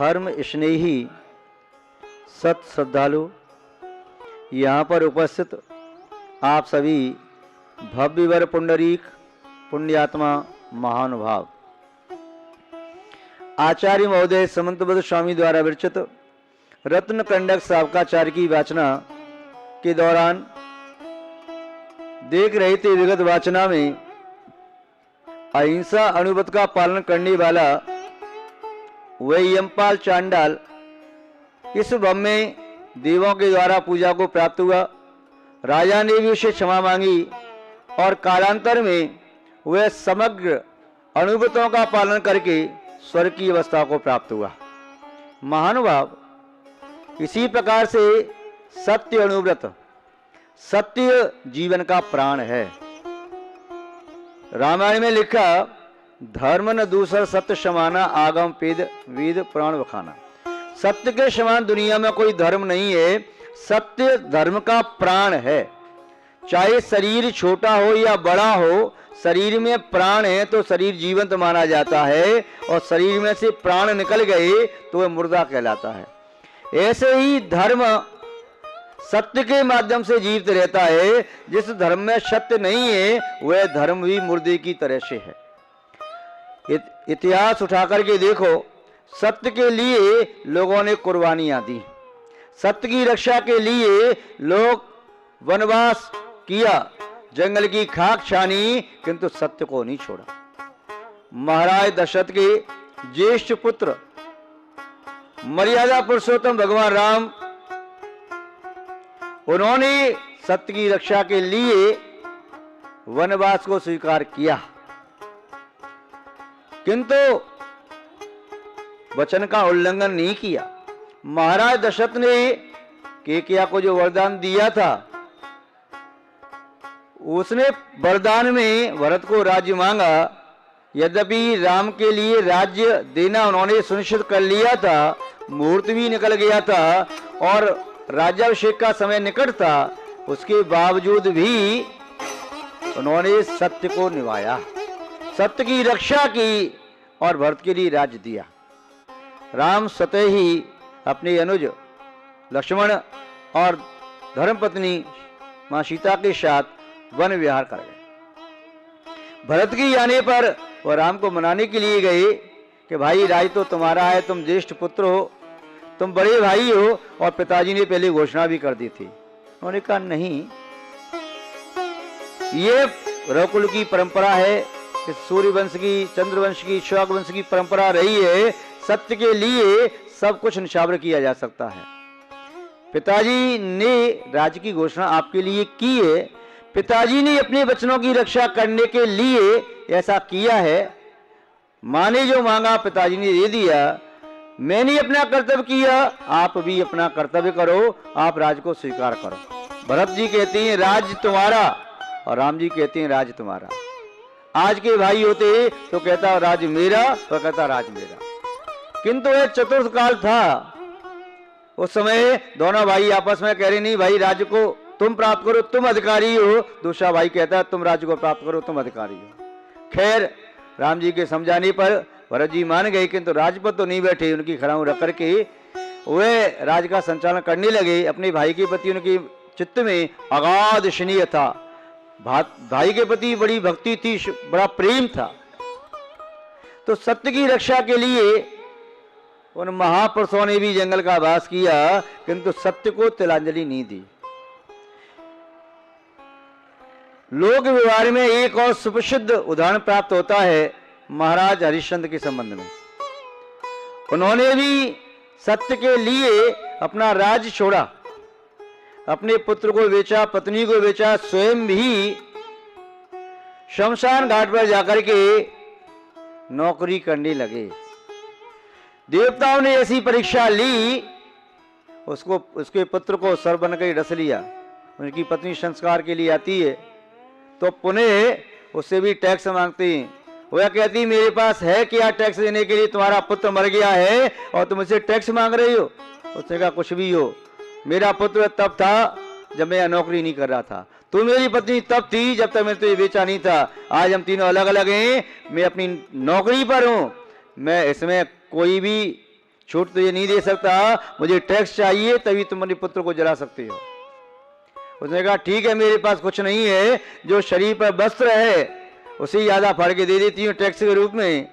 धर्म स्नेही सत श्रद्धालु, यहाँ पर उपस्थित आप सभी भव्यवर पुंडरीक पुण्यात्मा महानुभाव, आचार्य महोदय समंतबद्ध स्वामी द्वारा विरचित रत्न कंडक सावकाचार्य की वाचना के दौरान देख रहे थे विगत वाचना में अहिंसा अनुव्रत का पालन करने वाला वह यमपाल चांडाल इस भव में देवों के द्वारा पूजा को प्राप्त हुआ। राजा ने भी उसे क्षमा मांगी और कालांतर में वह समग्र अनुव्रतों का पालन करके स्वर्ग की अवस्था को प्राप्त हुआ। महानुभाव, इसी प्रकार से सत्य अनुव्रत, सत्य जीवन का प्राण है। रामायण में लिखा, धर्म न दूसर सत्य समाना, आगम पेद वेद पुराण बखाना। सत्य के समान दुनिया में कोई धर्म नहीं है। सत्य धर्म का प्राण है। चाहे शरीर छोटा हो या बड़ा हो, शरीर में प्राण है तो शरीर जीवंत माना जाता है, और शरीर में से प्राण निकल गए तो वह मुर्दा कहलाता है। ऐसे ही धर्म सत्य के माध्यम से जीवित रहता है। जिस धर्म में सत्य नहीं है वह धर्म भी मुर्दे की तरह से है। इतिहास उठाकर के देखो, सत्य के लिए लोगों ने कुर्बानियां दी, सत्य की रक्षा के लिए लोग वनवास किया, जंगल की खाक छानी, किंतु सत्य को नहीं छोड़ा। महाराज दशरथ के ज्येष्ठ पुत्र मर्यादा पुरुषोत्तम भगवान राम, उन्होंने सत्य की रक्षा के लिए वनवास को स्वीकार किया, किंतु वचन का उल्लंघन नहीं किया। महाराज दशरथ ने केकया को जो वरदान दिया था, उसने वरदान में भरत को राज्य मांगा। यद्यपि राम के लिए राज्य देना उन्होंने सुनिश्चित कर लिया था, मुहूर्त भी निकल गया था और राज्याभिषेक का समय निकट था, उसके बावजूद भी उन्होंने सत्य को निभाया, सत्य की रक्षा की और भरत के लिए राज्य दिया। राम स्वतः ही अपने अनुज लक्ष्मण और धर्मपत्नी मां सीता के साथ वन विहार कर गए। भरत की आने पर वह राम को मनाने के लिए गए कि भाई, राज तो तुम्हारा है, तुम ज्येष्ठ पुत्र हो, तुम बड़े भाई हो, और पिताजी ने पहले घोषणा भी कर दी थी। उन्होंने कहा नहीं, ये रघुकुल की परंपरा है, कि सूर्यवंश की, चंद्रवंश की, शक वंश की परंपरा रही है। सत्य के लिए सब कुछ निछावर किया जा सकता है। पिताजी ने राज्य की घोषणा आपके लिए की है, पिताजी ने अपने वचनों की रक्षा करने के लिए ऐसा किया है। मां ने जो मांगा पिताजी ने दे दिया, मैंने अपना कर्तव्य किया, आप भी अपना कर्तव्य करो, आप राज को स्वीकार करो। भरत जी कहते हैं राज्य तुम्हारा, और राम जी कहते हैं राज्य तुम्हारा। आज के भाई होते तो कहता राज्य मेरा, तो कहता राज्य मेरा। किंतु यह चतुर्थ काल था, उस समय दोनों भाई आपस में कह रहे नहीं भाई, राज्य को तुम प्राप्त करो, तुम अधिकारी हो। दूसरा भाई कहता है तुम राज्य को प्राप्त करो, तुम अधिकारी हो। खैर, राम जी के समझाने पर भरत जी मान गए, किंतु राज पर तो नहीं बैठे। उनकी खड़ाऊ रख करके वे राज का संचालन करने लगे। अपने भाई के प्रति उनके चित्त में अगाध स्नेह था, भाई के प्रति बड़ी भक्ति थी, बड़ा प्रेम था। तो सत्य की रक्षा के लिए उन महापुरुषों ने भी जंगल का वास किया, किंतु सत्य को तिलांजलि नहीं दी। लोक व्यवहार में एक और सुप्रसिद्ध उदाहरण प्राप्त होता है महाराज हरिश्चंद्र के संबंध में। उन्होंने भी सत्य के लिए अपना राज्य छोड़ा, अपने पुत्र को बेचा, पत्नी को बेचा, स्वयं भी शमशान घाट पर जाकर के नौकरी करने लगे। देवताओं ने ऐसी परीक्षा ली, उसको, उसके पुत्र को सर बन के डस लिया। उनकी पत्नी संस्कार के लिए आती है तो पुनः उससे भी टैक्स मांगती हैं। वह कहती मेरे पास है क्या टैक्स देने के लिए, तुम्हारा पुत्र मर गया है और तुम मुझसे टैक्स मांग रही हो। उसने कहा कुछ भी हो, मेरा पुत्र तब था जब मैं नौकरी नहीं कर रहा था, तू मेरी पत्नी तब थी जब तक मैंने तुझे बेचा नहीं था। आज हम तीनों अलग अलग हैं, मैं अपनी नौकरी पर हूं, मैं इसमें कोई भी छूट तो ये नहीं दे सकता, मुझे टैक्स चाहिए तभी तुम अपने पुत्र को जला सकते हो। उसने कहा ठीक है, मेरे पास कुछ नहीं है, जो शरीर पर वस्त्र है उसे आधा फाड़ के दे देती हूँ टैक्स के रूप में।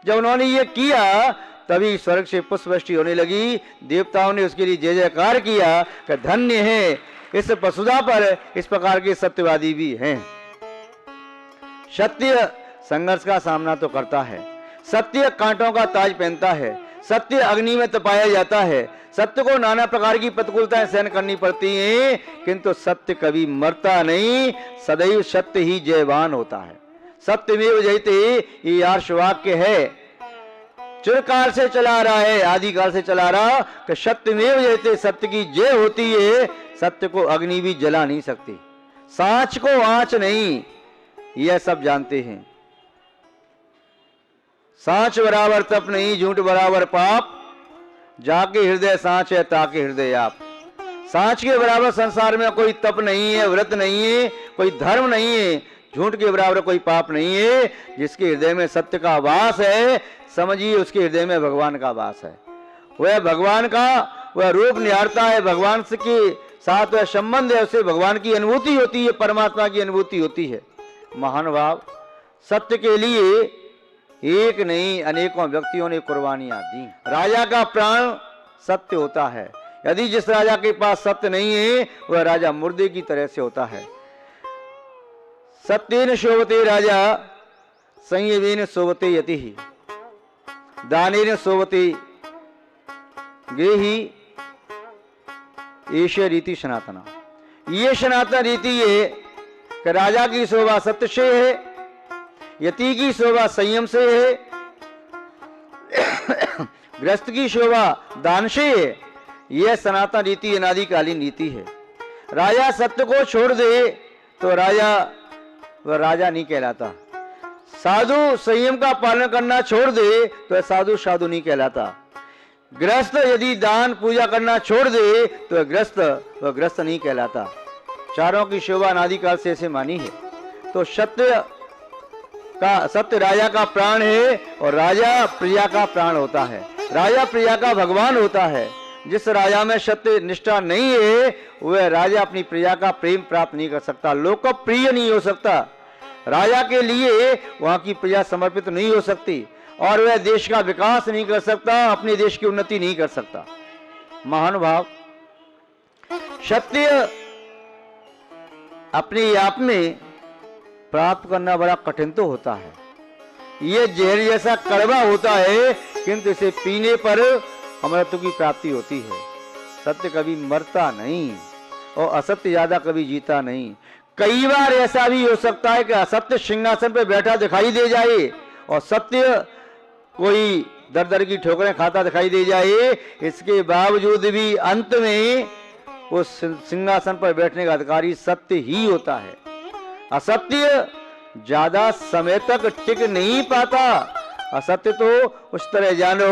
जब उन्होंने ये किया तभी स्वर्ग से पुष्पवृष्टि होने लगी। देवताओं ने उसके लिए जय जयकार किया कि धन्य है इस वसुधा पर इस प्रकार के सत्यवादी भी हैं। सत्य संघर्ष का सामना तो करता है, सत्य कांटों का ताज पहनता है, सत्य अग्नि में तपाया जाता है, सत्य को नाना प्रकार की प्रतिकूलताएं सहन करनी पड़ती हैं, किंतु सत्य कभी मरता नहीं, सदैव सत्य ही जयवान होता है। सत्यमेव जयते ये आर्षवाक्य है, चिरकाल से चला रहा है, आदिकाल से चला रहा कि सत्यमेव जयते, सत्य की जय होती है। सत्य को अग्नि भी जला नहीं सकती, सांच को आंच नहीं, यह सब जानते हैं। सांच बराबर तप नहीं, झूठ बराबर पाप, जाके हृदय सांच है ताके हृदय आप। सांच के बराबर संसार में कोई तप नहीं है, व्रत नहीं है, कोई धर्म नहीं है, झूठ के बराबर कोई पाप नहीं है। जिसके हृदय में सत्य का वास है, समझिए उसके हृदय में भगवान का वास है। वह भगवान का वह रूप निहारता है, भगवान के साथ वह संबंध है, उसे भगवान की अनुभूति होती है, परमात्मा की अनुभूति होती है। महानुभाव, सत्य के लिए एक नहीं अनेकों व्यक्तियों ने कुर्बानियां दी। राजा का प्राण सत्य होता है। यदि जिस राजा के पास सत्य नहीं है वह राजा मुर्दे की तरह से होता है। सत्येन शोभते राजा संयमेन शोभते यतिः, दानेन शोभते गेहि, एष रीति सनातना। ये सनातन रीति है कि राजा की शोभा सत्य से है, यति की शोभा संयम से है, गृहस्थ की शोभा दान से है। यह सनातन रीति अनादिकालीन नीति है। राजा सत्य को छोड़ दे तो वह राजा नहीं कहलाता। साधु संयम का पालन करना छोड़ दे तो साधु नहीं कहलाता। गृहस्थ यदि दान पूजा करना छोड़ दे तो वह गृहस्थ नहीं कहलाता। चारों की शोभा अनादिकाल से ऐसे मानी है। तो सत्य राजा का प्राण है और राजा प्रजा का प्राण होता है। राजा प्रजा का भगवान होता है। जिस राजा में सत्य निष्ठा नहीं है वह राजा अपनी प्रजा का प्रेम प्राप्त नहीं कर सकता, लोकप्रिय नहीं हो सकता। राजा के लिए वहां की प्रजा समर्पित नहीं हो सकती और वह देश का विकास नहीं कर सकता, अपने देश की उन्नति नहीं कर सकता। महानुभाव, सत्य अपने आप में प्राप्त करना बड़ा कठिन तो होता है। ये जहर जैसा कड़वा होता है, किंतु इसे पीने पर अमृत की प्राप्ति होती है। सत्य कभी मरता नहीं और असत्य ज्यादा कभी जीता नहीं। कई बार ऐसा भी हो सकता है कि असत्य सिंहासन पर बैठा दिखाई दे जाए और सत्य कोई दर दर की ठोकरें खाता दिखाई दे जाए, इसके बावजूद भी अंत में उस सिंहासन पर बैठने का अधिकारी सत्य ही होता है। असत्य ज्यादा समय तक टिक नहीं पाता। असत्य तो उस तरह जानो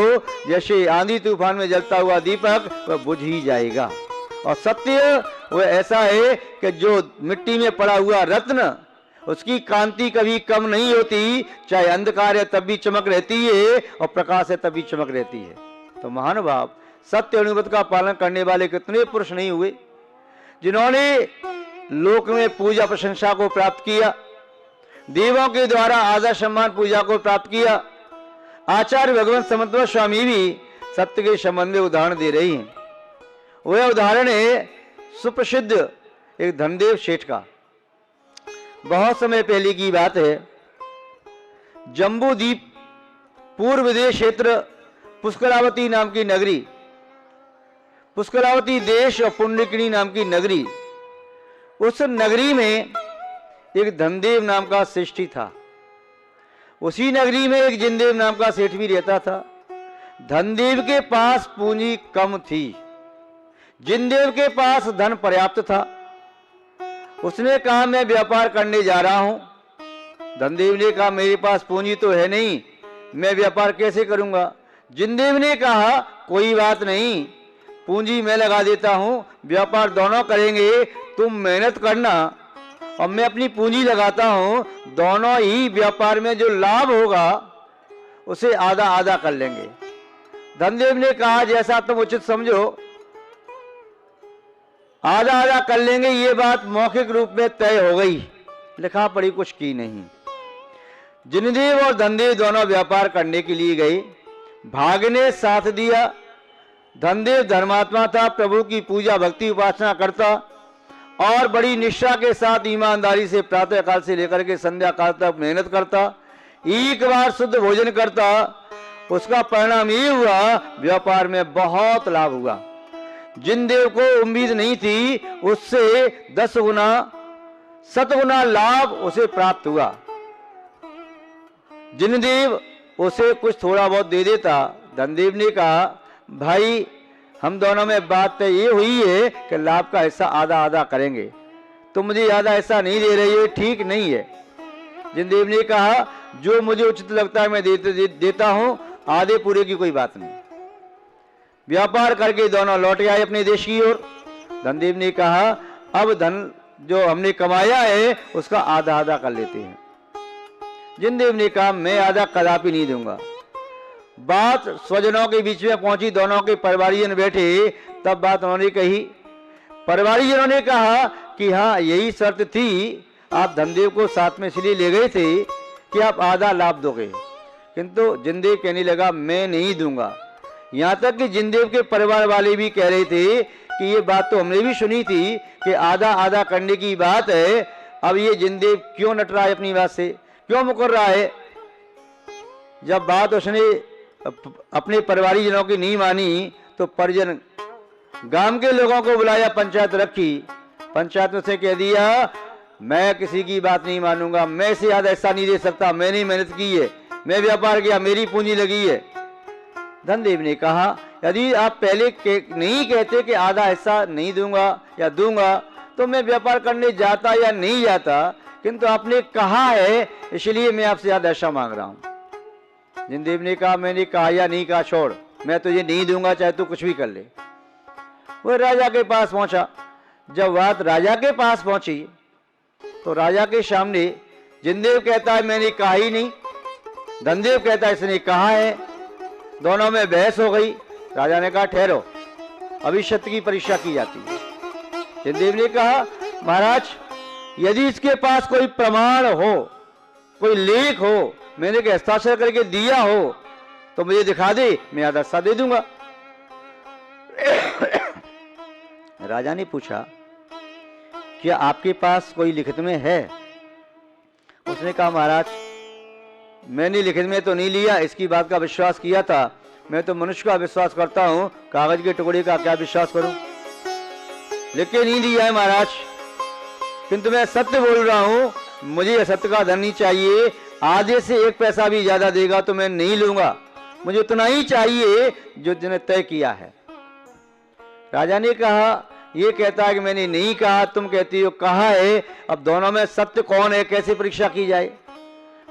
जैसे आंधी तूफान में जलता हुआ दीपक वह बुझ ही जाएगा। और सत्य वह ऐसा है कि जो मिट्टी में पड़ा हुआ रत्न, उसकी कांति कभी कम नहीं होती, चाहे अंधकार है तब भी चमक रहती है और प्रकाश है तब भी चमक रहती है। तो महानुभाव, सत्य अनुव्रत का पालन करने वाले कितने पुरुष नहीं हुए जिन्होंने लोक में पूजा प्रशंसा को प्राप्त किया, देवों के द्वारा आदर सम्मान पूजा को प्राप्त किया। आचार्य भगवंत समन्वय स्वामी भी सत्य के संबंध में उदाहरण दे रही हैं। वह उदाहरण है सुप्रसिद्ध एक धनदेव सेठ का। बहुत समय पहले की बात है। जम्बू द्वीप पूर्व देश क्षेत्र पुष्करावती नाम की नगरी, पुष्करावती देश और पुण्यकिनी नाम की नगरी, उस नगरी में एक धनदेव नाम का श्रेष्ठी था। उसी नगरी में एक जिनदेव नाम का सेठ भी रहता था। धनदेव के पास पूंजी कम थी, जिनदेव के पास धन पर्याप्त था। उसने कहा मैं व्यापार करने जा रहा हूं। धनदेव ने कहा मेरे पास पूंजी तो है नहीं, मैं व्यापार कैसे करूंगा। जिनदेव ने कहा कोई बात नहीं, पूंजी मैं लगा देता हूं, व्यापार दोनों करेंगे, तुम मेहनत करना और मैं अपनी पूंजी लगाता हूं, दोनों ही व्यापार में जो लाभ होगा उसे आधा आधा कर लेंगे। धनदेव ने कहा जैसा तुम उचित समझो, आधा आधा कर लेंगे। ये बात मौखिक रूप में तय हो गई, लिखा पढ़ी कुछ की नहीं। जिनदेव और धनदेव दोनों व्यापार करने के लिए गए। भाग ने साथ दिया। धनदेव धर्मात्मा था, प्रभु की पूजा भक्ति उपासना करता और बड़ी निष्ठा के साथ ईमानदारी से प्रातः काल से लेकर के संध्या काल तक मेहनत करता, एक बार शुद्ध भोजन करता। उसका परिणाम ये हुआ, व्यापार में बहुत लाभ हुआ। जिनदेव को उम्मीद नहीं थी, उससे 10 गुना 7 गुना लाभ उसे प्राप्त हुआ। जिनदेव उसे कुछ थोड़ा बहुत दे देता। धनदेव ने कहा भाई हम दोनों में बात तो ये हुई है कि लाभ का हिस्सा आधा आधा करेंगे, तुम मुझे आधा हिस्सा नहीं दे रही है, ठीक नहीं है। जिनदेव ने कहा जो मुझे उचित लगता है मैं देता हूं, आधे पूरे की कोई बात नहीं। व्यापार करके दोनों लौट आए अपने देश की ओर। धनदेव ने कहा अब धन जो हमने कमाया है उसका आधा आधा कर लेते हैं। जिनदेव ने कहा मैं आधा कदापि नहीं दूंगा। बात स्वजनों के बीच में पहुंची, दोनों के परिवारीजन बैठे, तब बात उन्होंने कही। परिवारीजनों ने कहा कि हाँ यही शर्त थी, आप धनदेव को साथ में इसलिए ले गए थे कि आप आधा लाभ दोगे, किंतु जिनदेव कहने लगा मैं नहीं दूंगा। यहां तक कि जिनदेव के परिवार वाले भी कह रहे थे कि ये बात तो हमने भी सुनी थी कि आधा आधा करने की बात है, अब ये जिनदेव क्यों नट रहा है, अपनी बात से क्यों मुकर रहा है। जब बात उसने अपने परिवारीजनों की नहीं मानी तो परिजन गांव के लोगों को बुलाया, पंचायत रखी। पंचायत में से कह दिया मैं किसी की बात नहीं मानूंगा, मैं इसे आधा हिस्सा नहीं दे सकता, मैंने मेहनत की है, मैं व्यापार किया, मेरी पूंजी लगी है। धनदेव ने कहा यदि आप पहले नहीं कहते कि आधा हिस्सा नहीं दूंगा या दूंगा तो मैं व्यापार करने जाता या नहीं जाता, किंतु आपने कहा है इसलिए मैं आपसे आधा हिस्सा मांग रहा हूं। जिनदेव ने कहा मैंने कहा या नहीं कहा छोड़, मैं तुझे नहीं दूंगा, चाहे तू कुछ भी कर ले। वह राजा के पास पहुंचा। जब बात राजा के पास पहुंची तो राजा के सामने जिनदेव कहता है मैंने कहा ही नहीं, धनदेव कहता है इसने कहा है। दोनों में बहस हो गई। राजा ने कहा ठहरो, अभी सत्य की परीक्षा की जाती है। जिनदेव ने कहा महाराज यदि इसके पास कोई प्रमाण हो, कोई लेख हो, मैंने के हस्ताक्षर करके दिया हो तो मुझे दिखा दे, मैं आधा हिस्सा दे दूंगा। राजा ने पूछा क्या आपके पास कोई लिखित में है? उसने कहा महाराज मैंने लिखित में तो नहीं लिया, इसकी बात का विश्वास किया था, मैं तो मनुष्य का विश्वास करता हूं, कागज के टुकड़े का क्या विश्वास करूं। लिख के नहीं दिया है महाराज, किंतु मैं सत्य बोल रहा हूं, मुझे असत्य का धन नहीं चाहिए। आधे से 1 पैसा भी ज्यादा देगा तो मैं नहीं लूंगा, मुझे उतना ही चाहिए जो जिन्हें तय किया है। राजा ने कहा ये कहता है कि मैंने नहीं कहा, तुम कहती हो कहा है, अब दोनों में सत्य कौन है, कैसे परीक्षा की जाए।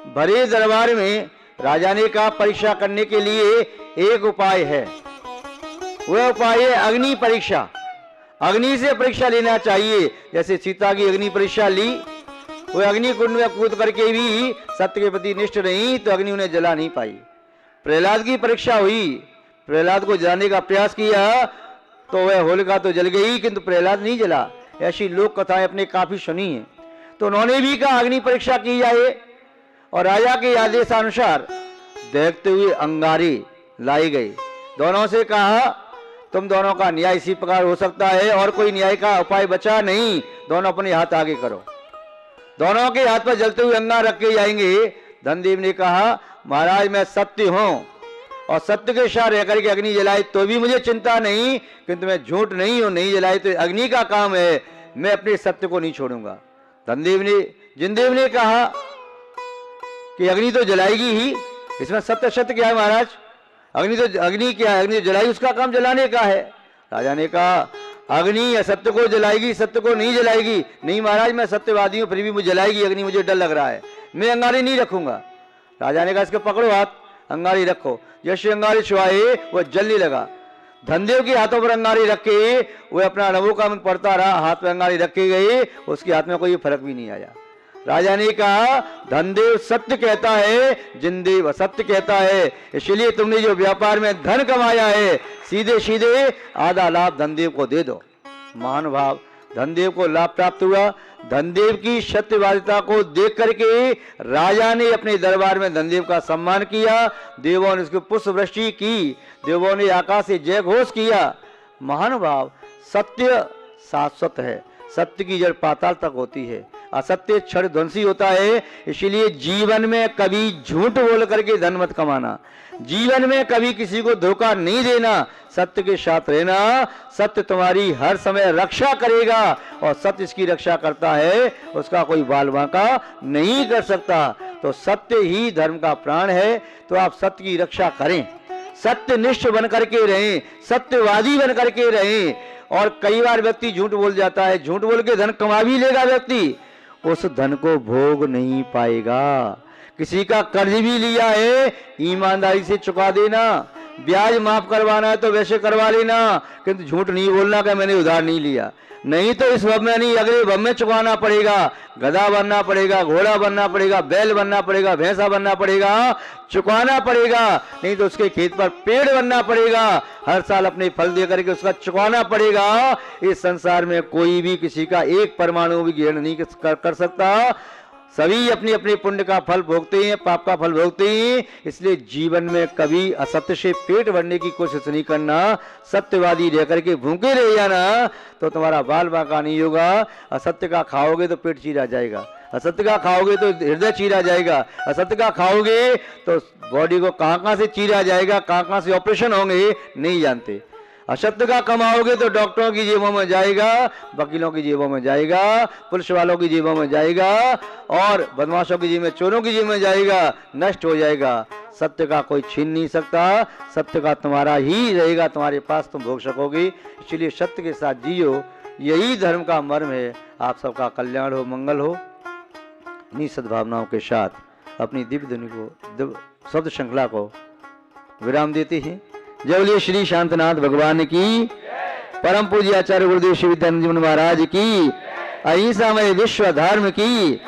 भरे दरबार में राजा ने कहा परीक्षा करने के लिए एक उपाय है, वह उपाय है अग्नि परीक्षा। अग्नि से परीक्षा लेना चाहिए, जैसे सीता की अग्नि परीक्षा ली, वह अग्नि कुंड में कूद करके भी सत्य के प्रति निष्ठ रही तो अग्नि उन्हें जला नहीं पाई। प्रहलाद की परीक्षा हुई, प्रहलाद को जलाने का प्रयास किया तो वह होलिका तो जल गई किंतु प्रहलाद नहीं जला। ऐसी लोक कथाएं अपने काफी सुनी है। तो उन्होंने भी कहा अग्नि परीक्षा की जाए और राजा के आदेशानुसार देखते हुए अंगारी लाई गई। दोनों से कहा तुम दोनों का न्याय इसी प्रकार हो सकता है और कोई न्याय का उपाय बचा नहीं, दोनों अपने हाथ आगे करो। दोनों के हाथ पर जलते हुए अंगार रख के जाएंगे। धनदेव ने कहा महाराज मैं सत्य हूं और सत्य के साथ रह करके अग्नि जलाए तो भी मुझे चिंता नहीं, किंतु मैं झूठ नहीं हूं, नहीं जलाए तो अग्नि का काम है, मैं अपने सत्य को नहीं छोड़ूंगा। जिनदेव ने कहा कि अग्नि तो जलाएगी ही, इसमें सत्य क्या है महाराज, अग्नि क्या है, अग्नि जलाई उसका काम जलाने का है। राजा ने कहा अग्नि असत्य को जलाएगी, सत्य को नहीं जलाएगी। नहीं महाराज मैं सत्यवादी हूं, फिर भी मुझे जलाएगी अग्नि, मुझे डर लग रहा है, मैं अंगारी नहीं रखूंगा। राजा ने कहा इसको पकड़ो हाथ, अंगारी रखो। जैसे अंगारी छुआए वह जलने लगा। धनदेव के हाथों पर अंगारी रख के वह अपना नवों का पड़ता रहा, हाथ में अंगारी रखे गए, उसके हाथ में कोई फर्क भी नहीं आया। राजा ने कहा धनदेव सत्य कहता है, जिनदेव असत्य कहता है, इसलिए तुमने जो व्यापार में धन कमाया है सीधे सीधे आधा लाभ धनदेव को दे दो। महानुभाव, धनदेव को लाभ प्राप्त हुआ। धनदेव की सत्यवादिता को देख करके राजा ने अपने दरबार में धनदेव का सम्मान किया। देवों ने उसकी पुष्प वृष्टि की, देवों ने आकाश से जय घोष किया। महानुभाव, सत्य शाश्वत है, सत्य की जड़ पाताल तक होती है, असत्य क्षण ध्वंसी होता है। इसीलिए जीवन में कभी झूठ बोल करके धन मत कमाना, जीवन में कभी किसी को धोखा नहीं देना, सत्य के साथ रहना। सत्य तुम्हारी हर समय रक्षा करेगा और सत्य इसकी रक्षा करता है, उसका कोई बाल बांका नहीं कर सकता। तो सत्य ही धर्म का प्राण है। तो आप सत्य की रक्षा करें, सत्यनिष्ठ बन करके रहें, सत्यवादी बन करके रहें। और कई बार व्यक्ति झूठ बोल जाता है, झूठ बोल के धन कमा भी लेगा व्यक्ति, उस धन को भोग नहीं पाएगा। किसी का कर्ज भी लिया है, ईमानदारी से चुका देना, ब्याज माफ करवाना है तो वैसे करवा लेना, किंतु झूठ नहीं बोलना कि मैंने उधार नहीं लिया, नहीं तो इस भव में नहीं अगले भव में चुकाना पड़ेगा। गधा बनना पड़ेगा, घोड़ा बनना पड़ेगा, बैल बनना पड़ेगा, भैंसा बनना पड़ेगा, चुकाना पड़ेगा, नहीं तो उसके खेत पर पेड़ बनना पड़ेगा, हर साल अपने फल दे करके उसका चुकाना पड़ेगा। इस संसार में कोई भी किसी का एक परमाणु भी ग्रहण नहीं कर सकता। सभी अपने अपने पुण्य का फल भोगते हैं, पाप का फल भोगते हैं। इसलिए जीवन में कभी असत्य से पेट भरने की कोशिश नहीं करना, सत्यवादी रह करके भूखे रह जाना, तो तुम्हारा बाल बांका नहीं होगा। असत्य का खाओगे तो पेट चीरा जाएगा, असत्य का खाओगे तो हृदय चीरा जाएगा, असत्य का खाओगे तो बॉडी को कहां से चीरा जाएगा, कहां से ऑपरेशन होंगे नहीं जानते। असत्य का कमाओगे तो डॉक्टरों की जेबों में जाएगा, वकीलों की जेबों में जाएगा, पुलिस वालों की जेबों में जाएगा, और बदमाशों की जेब में, चोरों की जेब में जाएगा, नष्ट हो जाएगा। सत्य का कोई छीन नहीं सकता, सत्य का तुम्हारा ही रहेगा, तुम्हारे पास तुम भोग सकोगे। इसलिए सत्य के साथ जियो, यही धर्म का मर्म है। आप सबका कल्याण हो, मंगल हो। इन्हीं सद्भावनाओं के साथ अपनी दिव्य ध्वनि को, शब्द श्रृंखला को विराम देते हैं। जय बोलिए श्री शांतनाथ भगवान की, परम पूज्य आचार्य गुरुदेव श्री विद्यानंद जी महाराज की, अहिंसामय विश्व धर्म की।